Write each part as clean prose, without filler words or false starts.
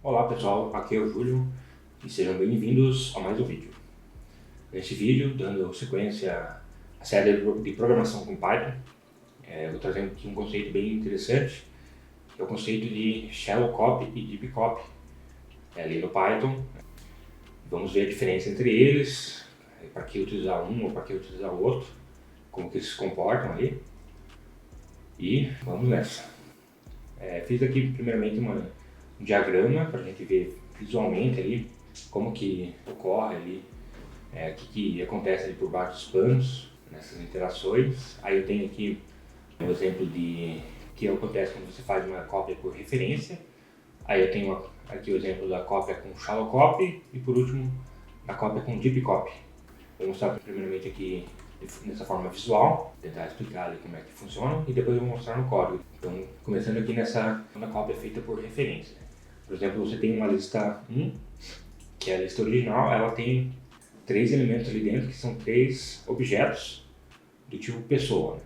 Olá pessoal, aqui é o Júlio e sejam bem-vindos a mais um vídeo. Neste vídeo, dando sequência à série de programação com Python, eu vou trazer aqui um conceito bem interessante, que é o conceito de Shallow Copy e Deep Copy ali no Python. Vamos ver a diferença entre eles, para que utilizar um ou para que utilizar o outro, como que eles se comportam ali. E vamos nessa. Fiz aqui primeiramente um diagrama para a gente ver visualmente ali como que ocorre ali, o que acontece ali por baixo dos panos nessas interações. Aí eu tenho aqui um exemplo de que acontece quando você faz uma cópia por referência. Aí eu tenho aqui o exemplo da cópia com shallow copy e por último a cópia com deep copy. Vou mostrar primeiramente aqui nessa forma visual, tentar explicar ali como é que funciona e depois eu vou mostrar no código. Então, começando aqui nessa cópia feita por referência. Por exemplo, você tem uma lista 1, que é a lista original, ela tem 3 elementos ali dentro, que são 3 objetos do tipo pessoa.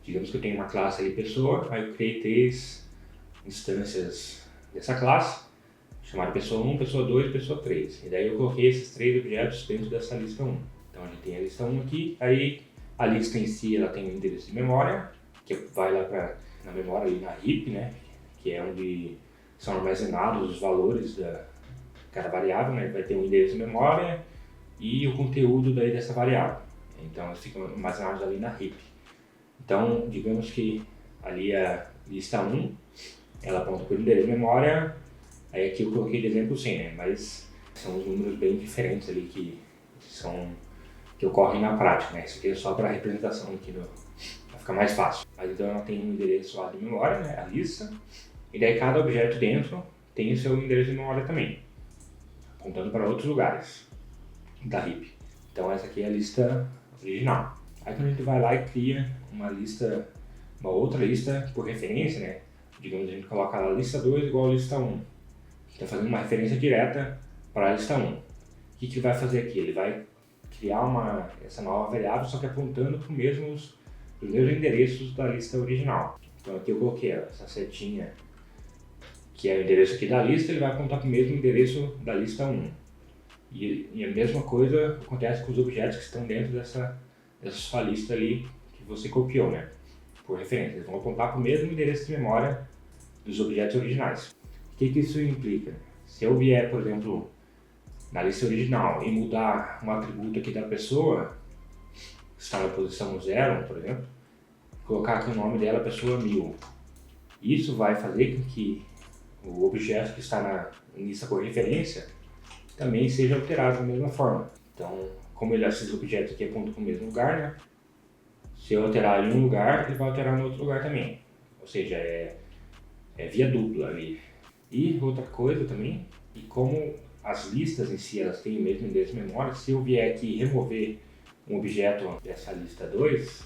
Digamos que eu tenho uma classe ali pessoa, aí eu criei 3 instâncias dessa classe, chamada pessoa 1, pessoa 2 e pessoa 3. E daí eu coloquei esses 3 objetos dentro dessa lista 1. Então a gente tem a lista 1 aqui, aí a lista em si ela tem um endereço de memória, que vai lá na memória ali na heap, né, que é onde são armazenados os valores da cada variável, né, vai ter um endereço de memória e o conteúdo daí dessa variável. Então eles ficam armazenados ali na heap. Então digamos que ali a lista 1, ela aponta para o endereço de memória, aí aqui eu coloquei de exemplo 100, né, mas são os números bem diferentes ali que ocorrem na prática, né? Isso aqui é só para representação aqui para ficar mais fácil. Mas então ela tem um endereço lá de memória, né? A lista, e daí cada objeto dentro tem o seu endereço de memória também, apontando para outros lugares da heap. Então essa aqui é a lista original. Aí quando a gente vai lá e cria uma outra lista por referência, né? Digamos, a gente coloca lá a lista 2 igual a lista 1, que está fazendo uma referência direta para a lista 1. O que ele vai fazer aqui? Ele vai criar essa nova variável, só que apontando para os mesmos endereços da lista original. Então aqui eu coloquei essa setinha, que é o endereço aqui da lista, ele vai apontar para o mesmo endereço da lista 1. E a mesma coisa acontece com os objetos que estão dentro dessa sua lista ali que você copiou, né? Por referência, eles vão apontar para o mesmo endereço de memória dos objetos originais. O que isso implica? Se eu vier, por exemplo, na lista original e mudar um atributo aqui da pessoa, que está na posição 0, por exemplo, colocar aqui o nome dela, pessoa 1000. Isso vai fazer com que o objeto que está na lista por referência também seja alterado da mesma forma. Então, como esses objetos aqui apontam para o mesmo lugar, né? Se eu alterar em um lugar, ele vai alterar no outro lugar também. Ou seja, é via dupla ali. E outra coisa também, e como as listas em si elas têm o mesmo endereço de memória, se eu vier aqui remover um objeto dessa lista 2,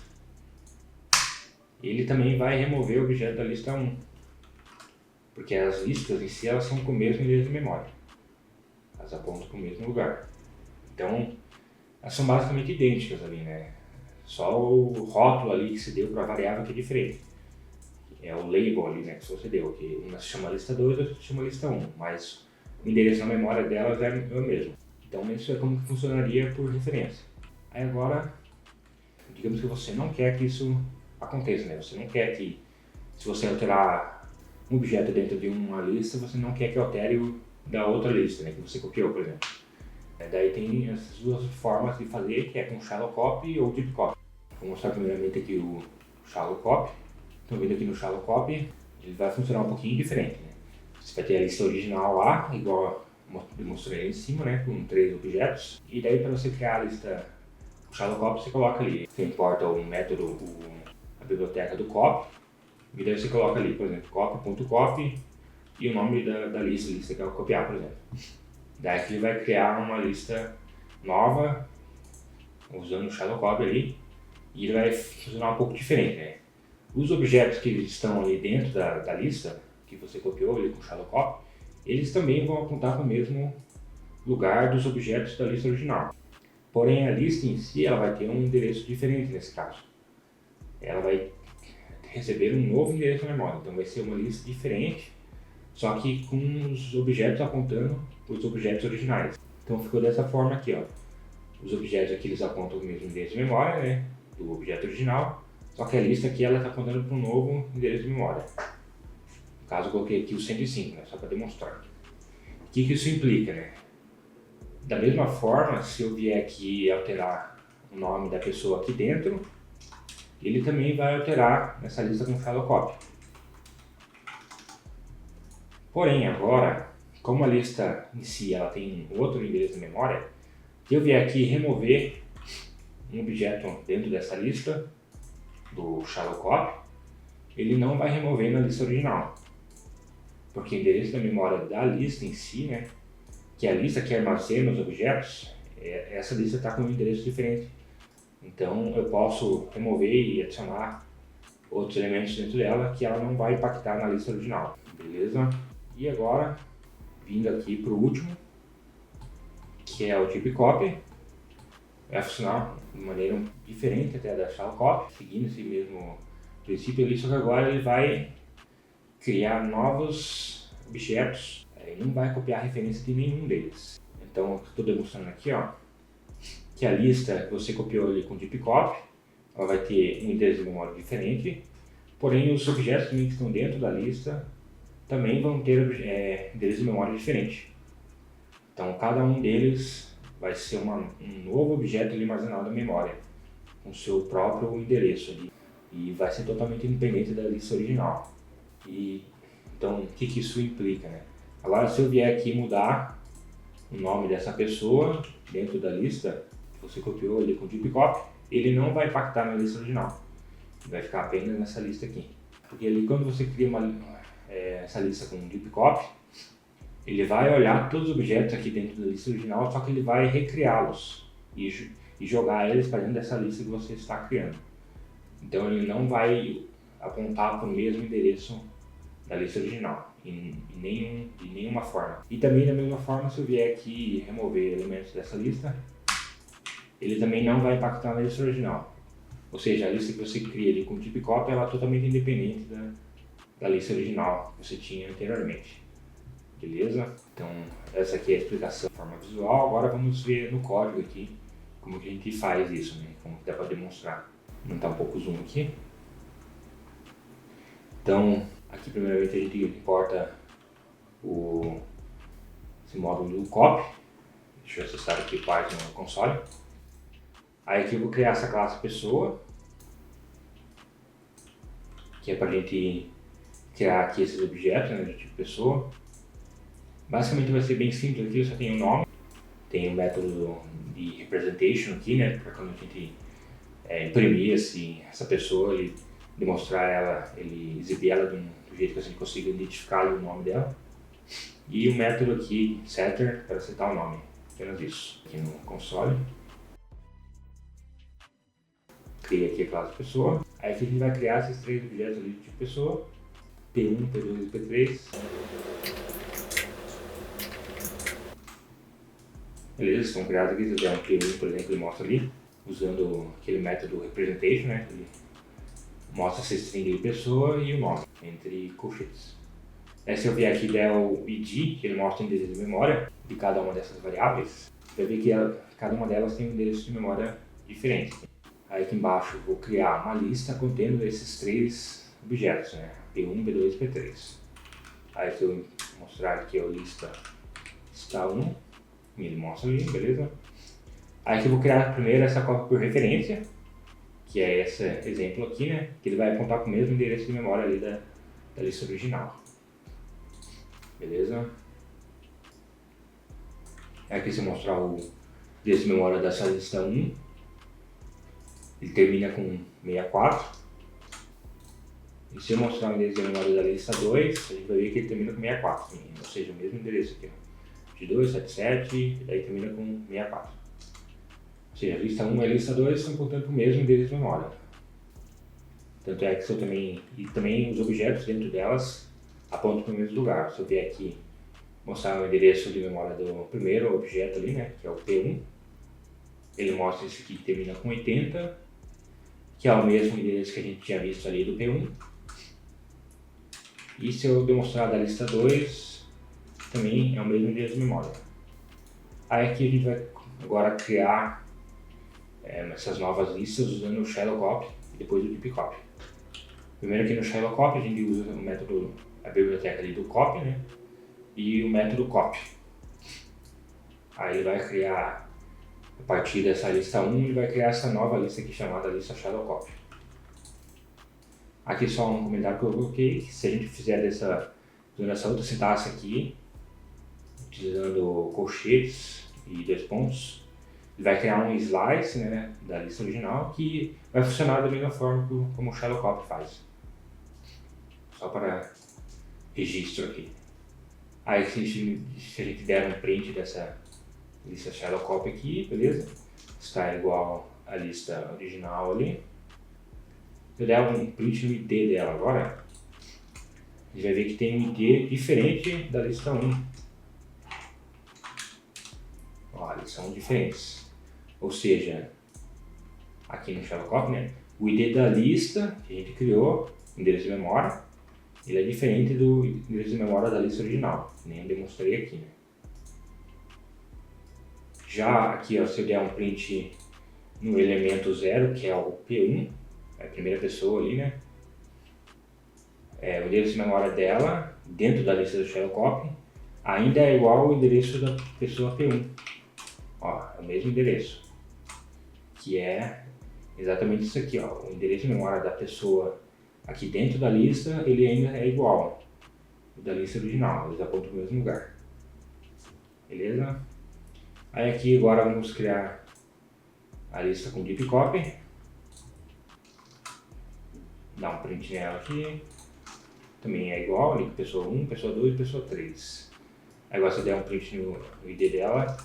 ele também vai remover o objeto da lista 1, porque as listas em si elas são com o mesmo endereço de memória, elas apontam para o mesmo lugar. Então elas são basicamente idênticas ali, né? Só o rótulo ali que se deu para a variável que é diferente. É o label ali, né, que você deu, que uma se chama lista 2 e outra se chama lista 1, mas o endereço na memória delas é o mesmo. Então isso é como que funcionaria por referência. Aí agora, digamos que você não quer que isso aconteça, né? Você não quer que, se você alterar um objeto dentro de uma lista, você não quer que altere o da outra lista, né, que você copiou, por exemplo. Daí tem essas duas formas de fazer, que é com shallow copy ou deep copy. Vou mostrar primeiramente aqui o shallow copy. Estão vendo aqui no shallow copy, ele vai funcionar um pouquinho diferente, né? Você vai ter a lista original lá, igual eu mostrei aí em cima, né, com 3 objetos. E daí para você criar a lista shallow copy, você coloca ali, você importa o método, a biblioteca do copy, e daí você coloca ali, por exemplo, copy.copy e o nome da lista que você quer copiar, por exemplo. Daí ele vai criar uma lista nova, usando o shallow copy ali, e ele vai funcionar um pouco diferente, né? Os objetos que estão ali dentro da lista, que você copiou ali com o shallow copy, eles também vão apontar para o mesmo lugar dos objetos da lista original. Porém, a lista em si ela vai ter um endereço diferente nesse caso. Ela vai receber um novo endereço na memória, então vai ser uma lista diferente só que com os objetos apontando os objetos originais. Então ficou dessa forma aqui, ó. Os objetos aqui eles apontam o mesmo endereço de memória, né, do objeto original, só que a lista aqui ela está apontando para um novo endereço de memória. No caso eu coloquei aqui o 105, né, só para demonstrar. O que isso implica, né? Da mesma forma, se eu vier aqui alterar o nome da pessoa aqui dentro, ele também vai alterar nessa lista com phylocopy. Porém, agora, como a lista em si ela tem outro endereço de memória, se eu vier aqui remover um objeto dentro dessa lista do phylocopy, ele não vai remover na lista original, porque o endereço da memória da lista em si, né, que é a lista que armazena os objetos, essa lista está com um endereço diferente. Então eu posso remover e adicionar outros elementos dentro dela que ela não vai impactar na lista original, beleza? E agora, vindo aqui para o último, que é o type copy, vai funcionar de maneira diferente até da phylocopy, seguindo esse mesmo princípio ali, só que agora ele vai criar novos objetos e não vai copiar a referência de nenhum deles. Então, estou demonstrando aqui, ó, que a lista que você copiou ali com type copy, ela vai ter um endereço de memória diferente, porém os objetos que estão dentro da lista também vão ter endereço de memória diferente. Então, cada um deles vai ser um novo objeto ali armazenado na memória, com seu próprio endereço ali, e vai ser totalmente independente da lista original. E então, o que isso implica, né? Agora, se eu vier aqui mudar o nome dessa pessoa dentro da lista que você copiou ali com type copy, ele não vai impactar na lista original, vai ficar apenas nessa lista aqui. Porque ali, quando você cria essa lista com type copy, ele vai olhar todos os objetos aqui dentro da lista original, só que ele vai recriá-los e jogar eles para dentro dessa lista que você está criando. Então ele não vai apontar para o mesmo endereço da lista original, de nenhuma forma. E também da mesma forma, se eu vier aqui e remover elementos dessa lista, ele também não vai impactar na lista original. Ou seja, a lista que você cria ali com type copy ela é totalmente independente da lista original que você tinha anteriormente. Beleza? Então essa aqui é a explicação de forma visual. Agora vamos ver no código aqui como que a gente faz isso, né? Como que dá para demonstrar. Vou aumentar um pouco o zoom aqui. Então aqui primeiramente a gente importa esse módulo do copy. Deixa eu acessar aqui o Python no console. Aí aqui eu vou criar essa classe pessoa, que é para a gente criar aqui esses objetos, né, do tipo pessoa. Basicamente vai ser bem simples aqui, eu só tenho o nome, tem o método de representation aqui, né, para quando a gente imprimir essa pessoa, ele demonstrar ela, ele exibir ela do jeito que a gente consiga identificar o nome dela. E o método aqui, setter, para setar o nome, apenas isso. Aqui no console. Cria aqui a classe pessoa. Aí aqui a gente vai criar esses três objetos ali de tipo pessoa, P1, P2 e P3. Beleza, estão criados aqui, se der um P1, por exemplo, ele mostra ali, usando aquele método representation, né? Ele mostra essa string de pessoa e o nome, entre colchetes. Aí se eu vier aqui e der o id, ele mostra o endereço de memória de cada uma dessas variáveis, você vai ver que cada uma delas tem um endereço de memória diferente. Aí aqui embaixo eu vou criar uma lista contendo esses três objetos, né? P1, P2 e P3. Aí se eu mostrar aqui a lista está 1, ele mostra ali, beleza? Aí aqui eu vou criar primeiro essa cópia por referência, que é esse exemplo aqui, né? Que ele vai apontar para o mesmo endereço de memória ali da lista original. Beleza? Aqui se eu mostrar o endereço de memória dessa lista 1, ele termina com 64. E se eu mostrar o endereço de memória da lista 2, a gente vai ver que ele termina com 64, ou seja, o mesmo endereço aqui, ó. De 277, e daí termina com 64. Ou seja, a lista 1 e a lista 2 estão portanto o mesmo endereço de memória. Tanto é que se eu também os objetos dentro delas apontam para o mesmo lugar. Se eu vier aqui mostrar o endereço de memória do primeiro objeto ali, né, que é o P1, ele mostra esse aqui que termina com 80, que é o mesmo endereço que a gente tinha visto ali do P1. E se eu demonstrar da lista 2, também é o mesmo endereço de memória. Aí aqui a gente vai agora criar essas novas listas usando o shallow copy e depois o deep copy. Primeiro aqui no shallow copy a gente usa o método, a biblioteca ali do copy, né? E o método copy. Aí ele vai criar, a partir dessa lista 1, ele vai criar essa nova lista aqui chamada lista shallow copy. Aqui só um comentário que eu coloquei, que se a gente fizer usando essa outra sintaxe aqui, utilizando colchetes e 2 pontos, ele vai criar um slice, né, da lista original que vai funcionar da mesma forma como o shallow copy faz. Só para registro aqui. Aí se a gente der um print dessa lista shallow copy aqui, beleza? Está igual à lista original ali. Se eu der um print no ID dela agora, a gente vai ver que tem um ID diferente da lista 1. Ó, eles são diferentes. Ou seja, aqui no shallow copy, né, o ID da lista que a gente criou, endereço de memória, ele é diferente do endereço de memória da lista original, que nem eu demonstrei aqui, né. Já aqui, ó, se eu der um print no elemento 0, que é o P1, é a primeira pessoa ali, né, o endereço de memória dela, dentro da lista do shallow copy, ainda é igual ao endereço da pessoa P1. Ó, é o mesmo endereço, que é exatamente isso aqui, ó, o endereço de memória da pessoa aqui dentro da lista, ele ainda é igual ao da lista original, eles apontam para o mesmo lugar. Beleza? Aí aqui agora vamos criar a lista com deep copy. Dá um print nela aqui. Também é igual ali com pessoa 1, pessoa 2 e pessoa 3. Aí agora se eu der um print no ID dela,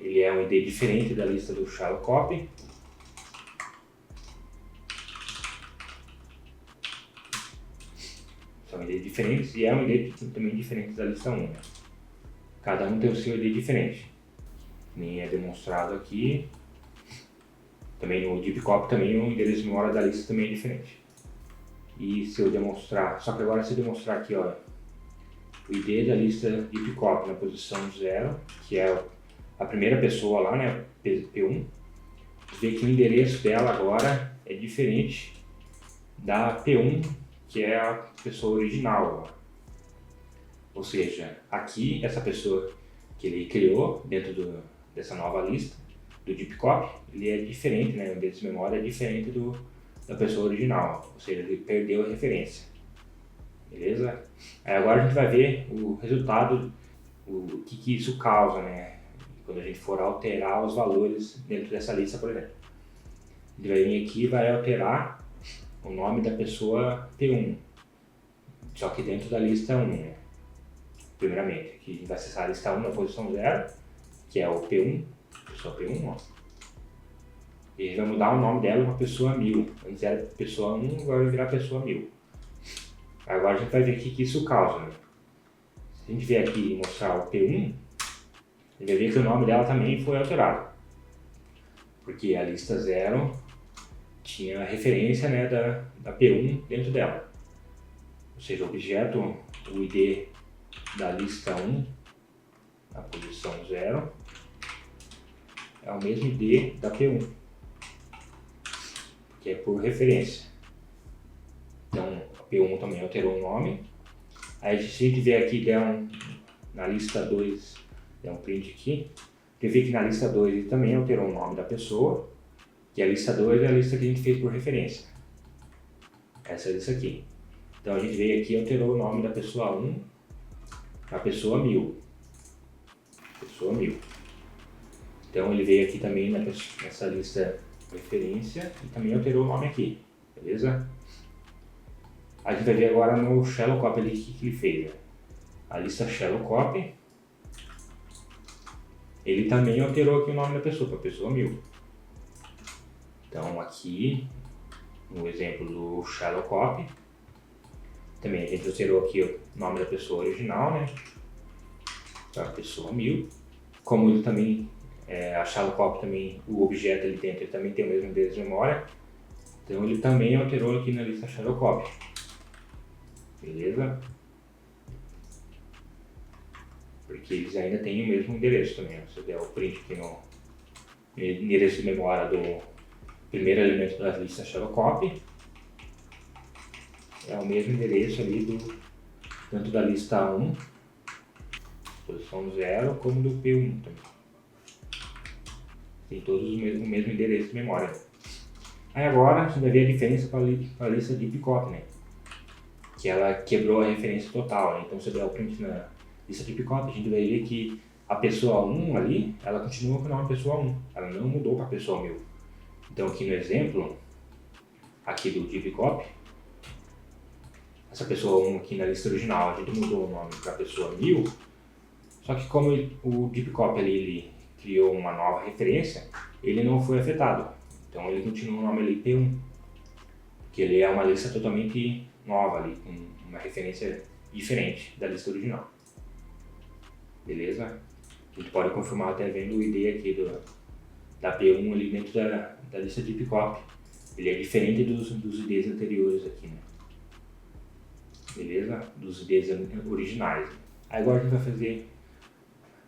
ele é um ID diferente da lista do shallow copy. São IDs diferentes e é um ID também diferente da lista 1. Né? Cada um tem o seu ID diferente. Nem é demonstrado aqui. Também no deep copy também o endereço de memória da lista também é diferente. E se eu demonstrar, só que agora se eu demonstrar aqui, ó, o ID da lista deep copy na posição 0, que é a primeira pessoa lá, né, P1, vê que o endereço dela agora é diferente da P1, que é a pessoa original. Ó. Ou seja, aqui essa pessoa que ele criou dentro dessa nova lista do deep copy, ele é diferente, né, o endereço de memória é diferente da pessoa original, ou seja, ele perdeu a referência. Beleza? Aí agora a gente vai ver o resultado, o que isso causa, né? Quando a gente for alterar os valores dentro dessa lista, por exemplo. A gente vai vir aqui e vai alterar o nome da pessoa P1, só que dentro da lista 1, né? Primeiramente, aqui a gente vai acessar a lista 1 na posição 0, que é o P1, pessoa P1, ó. E a gente vai mudar o nome dela para pessoa 1000. Antes era pessoa 1, agora vai virar pessoa 1000. Agora a gente vai ver o que isso causa, né? Se a gente vier aqui e mostrar o P1, a gente vai ver que o nome dela também foi alterado. Porque a lista 0 tinha a referência, né, da P1 dentro dela. Ou seja, o objeto, o ID da lista 1, na posição 0, é o mesmo ID da P1, que é por referência. Então, a P1 também alterou o nome. Aí se a gente vier aqui na lista 2, der um print aqui, você vê que na lista 2 ele também alterou o nome da pessoa, que a lista 2 é a lista que a gente fez por referência. Essa é a lista aqui. Então a gente veio aqui e alterou o nome da pessoa 1 para pessoa 1000. Pessoa 1000. Então ele veio aqui também nessa lista referência e também alterou o nome aqui, beleza? A gente vai ver agora no shallow copy ali o que ele fez. Né? A lista shallow copy, ele também alterou aqui o nome da pessoa para pessoa 1000. Então aqui, no exemplo do shallow copy, também a gente alterou aqui o nome da pessoa original, né? Para pessoa 1000. Como ele também, a shallow copy também, o objeto ali dentro, ele também tem o mesmo endereço de memória. Então ele também alterou aqui na lista shallow copy. beleza? Porque eles ainda têm o mesmo endereço também. Se você der o print aqui no endereço de memória do primeiro elemento da lista shadow copy, é o mesmo endereço ali tanto da lista 1, posição 0, como do P1 também. Tem todos o mesmo endereço de memória. Aí agora a gente vai ver a diferença para a lista deep copy, né? Que ela quebrou a referência total, né? Então se eu der o print na lista deep copy, a gente vai ver que a pessoa 1 ali, ela continua com o nome pessoa 1, ela não mudou para a pessoa 1000. Então aqui no exemplo, aqui do deep copy, essa pessoa 1 aqui na lista original, a gente mudou o nome para a pessoa 1000, só que como o deep copy ali, ele criou uma nova referência, ele não foi afetado. Então ele continua o nome ali P1, porque ele é uma lista totalmente nova ali, com uma referência diferente da lista original. Beleza? A gente pode confirmar até vendo o ID aqui da P1 ali dentro da lista deep copy. Ele é diferente dos IDs anteriores aqui, né? Beleza? Dos IDs originais. Aí agora a gente vai fazer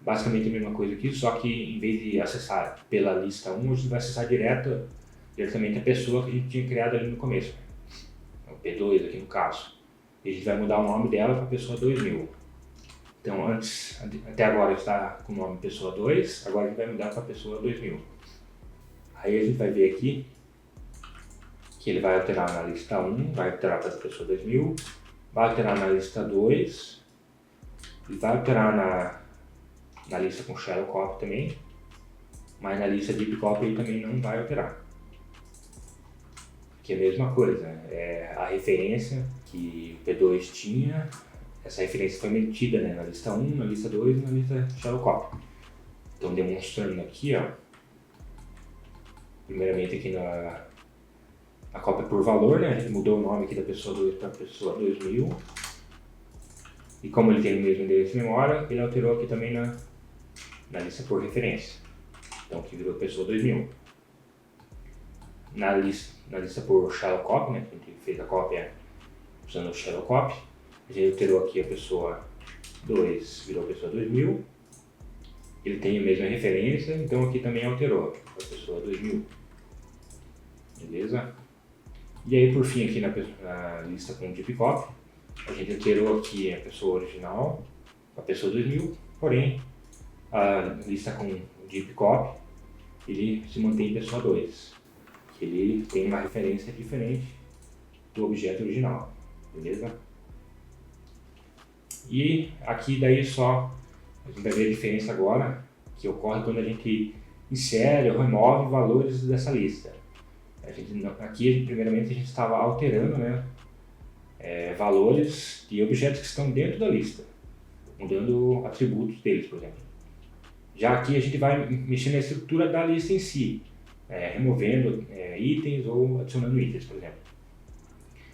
basicamente a mesma coisa aqui, só que em vez de acessar pela lista 1, a gente vai acessar diretamente a pessoa que a gente tinha criado ali no começo. O P2 aqui no caso. E a gente vai mudar o nome dela para pessoa 2000. Então até agora está com o nome pessoa 2, agora a gente vai mudar para pessoa 2000. Aí a gente vai ver aqui que ele vai alterar na lista 1, vai alterar para a pessoa 2000, vai alterar na lista 2, e vai alterar na lista com shadow copy também, mas na lista deep copy ele também não vai alterar. Que é a mesma coisa, é a referência que o P2 tinha, essa referência foi mantida, né, na lista 1, na lista 2 e na lista shadow copy. Então demonstrando aqui, ó, primeiramente aqui na cópia por valor, né, a gente mudou o nome aqui da pessoa 2 para a pessoa 2000. E como ele tem o mesmo endereço de memória, ele alterou aqui também na lista por referência. Então aqui virou pessoa 2000. Na lista por shadow copy, né, que a gente fez a cópia usando o shadow copy, a gente alterou aqui a pessoa 2, virou pessoa 2000. Ele tem a mesma referência, então aqui também alterou a pessoa 2000. Beleza? E aí por fim aqui na lista com deep copy, a gente alterou aqui a pessoa original, a pessoa 2000, porém a lista com deep copy, ele se mantém em pessoa 2, que ele tem uma referência diferente do objeto original, beleza? E aqui daí só a gente vai ver a diferença agora, que ocorre quando a gente insere ou remove valores dessa lista. Aqui primeiramente a gente estava alterando, né, valores de objetos que estão dentro da lista, mudando atributos deles, por exemplo. Já aqui a gente vai mexer na estrutura da lista em si, removendo itens ou adicionando itens, por exemplo.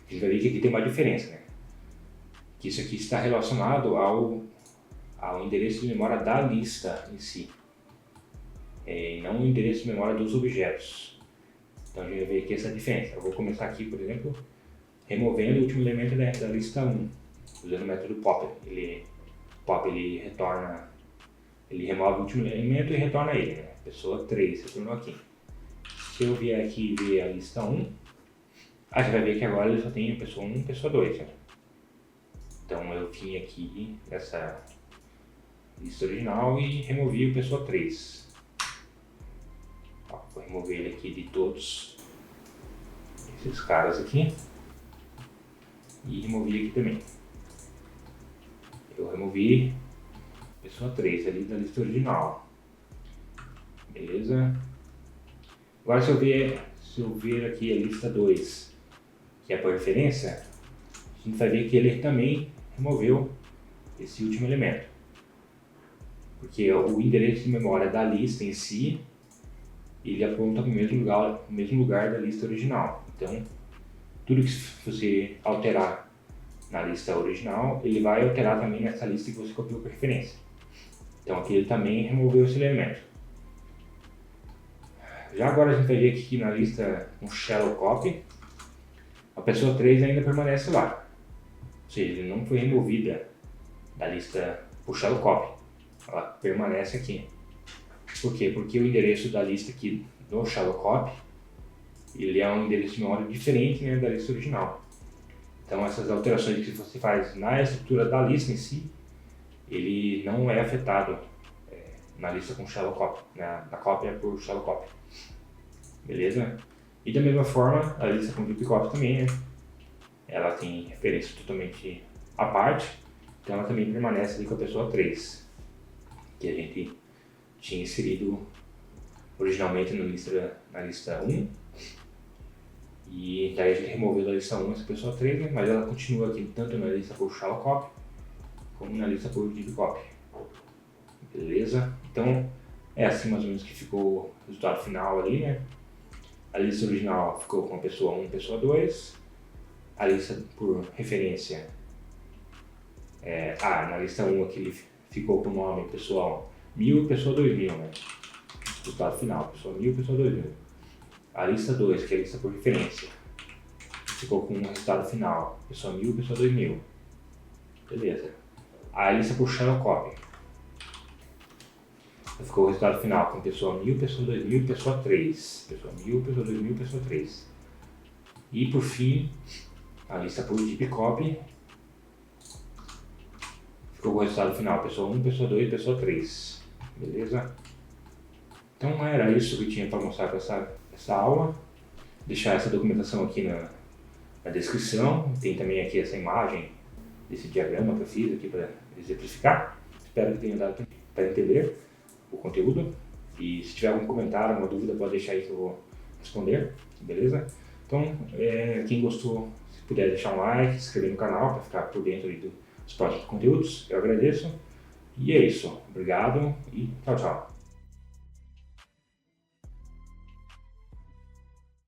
A gente vai ver que aqui tem uma diferença, né? Que isso aqui está relacionado ao endereço de memória da lista em si, e não o endereço de memória dos objetos. Então a gente vai ver aqui essa diferença. Eu vou começar aqui, por exemplo, removendo o último elemento da lista 1, usando o método pop. Ele remove o último elemento e retorna ele, né? Pessoa 3 retornou aqui. Se eu vier aqui e ver a lista 1, a gente vai ver que agora ele só tem a pessoa 1 e a pessoa 2, né? Então eu vim aqui nessa lista original e removi o pessoa 3. Ó, vou remover ele aqui de todos esses caras aqui. E removi aqui também. Eu removi pessoa 3 ali da lista original. Beleza? Agora se eu ver aqui a lista 2, que é por referência, a gente vai ver que ele também removeu esse último elemento. Porque o endereço de memória da lista em si, ele aponta para o mesmo lugar da lista original. Então, tudo que você alterar na lista original, ele vai alterar também nessa lista que você copiou por referência. Então aqui ele também removeu esse elemento. Já agora a gente vai ver aqui que na lista com shadow copy, a pessoa 3 ainda permanece lá. ou seja, ele não foi removida da lista por shallow copy, ela permanece aqui. Por quê? Porque o endereço da lista aqui no shallow copy, ele é um endereço de memória diferente, né, da lista original. Então essas alterações que você faz na estrutura da lista em si, ele não é afetado na lista com shallow copy, na cópia por shallow copy. Beleza? E da mesma forma, a lista com deep copy também, né? Ela tem referência totalmente à parte, então ela também permanece ali com a pessoa 3, que a gente tinha inserido originalmente na lista 1, e daí a gente removeu da lista 1 essa pessoa 3, né? Mas ela continua aqui tanto na lista por shallow copy, como na lista por deep copy. Beleza? Então é assim mais ou menos que ficou o resultado final ali, né? A lista original ficou com a pessoa 1 e pessoa 2. A lista por referência, na lista 1 aqui ele ficou com o nome pessoa 1000 e pessoa 2000, né? Resultado final, pessoa 1000 e pessoa 2000. A lista 2, que é a lista por referência, ficou com o resultado final, pessoa 1000 e pessoa 2000. Beleza. A lista por shallow copy, ficou o resultado final com pessoa 1000, pessoa 2000 e pessoa 3. Pessoa 1000, pessoa 2000 e pessoa 3. E por fim, a lista por deep copy, ficou com o resultado final, pessoa 1, pessoa 2 e pessoa 3. Beleza? Então era isso que tinha para mostrar com essa aula. Deixar essa documentação aqui na descrição. Tem também aqui essa imagem desse diagrama que eu fiz aqui para exemplificar. Espero que tenha dado para entender o conteúdo. E se tiver algum comentário, alguma dúvida, pode deixar aí que eu vou responder. Beleza? Então, quem gostou, se puder deixar um like, se inscrever no canal para ficar por dentro aí dos próximos conteúdos, eu agradeço. E é isso. Obrigado e tchau, tchau.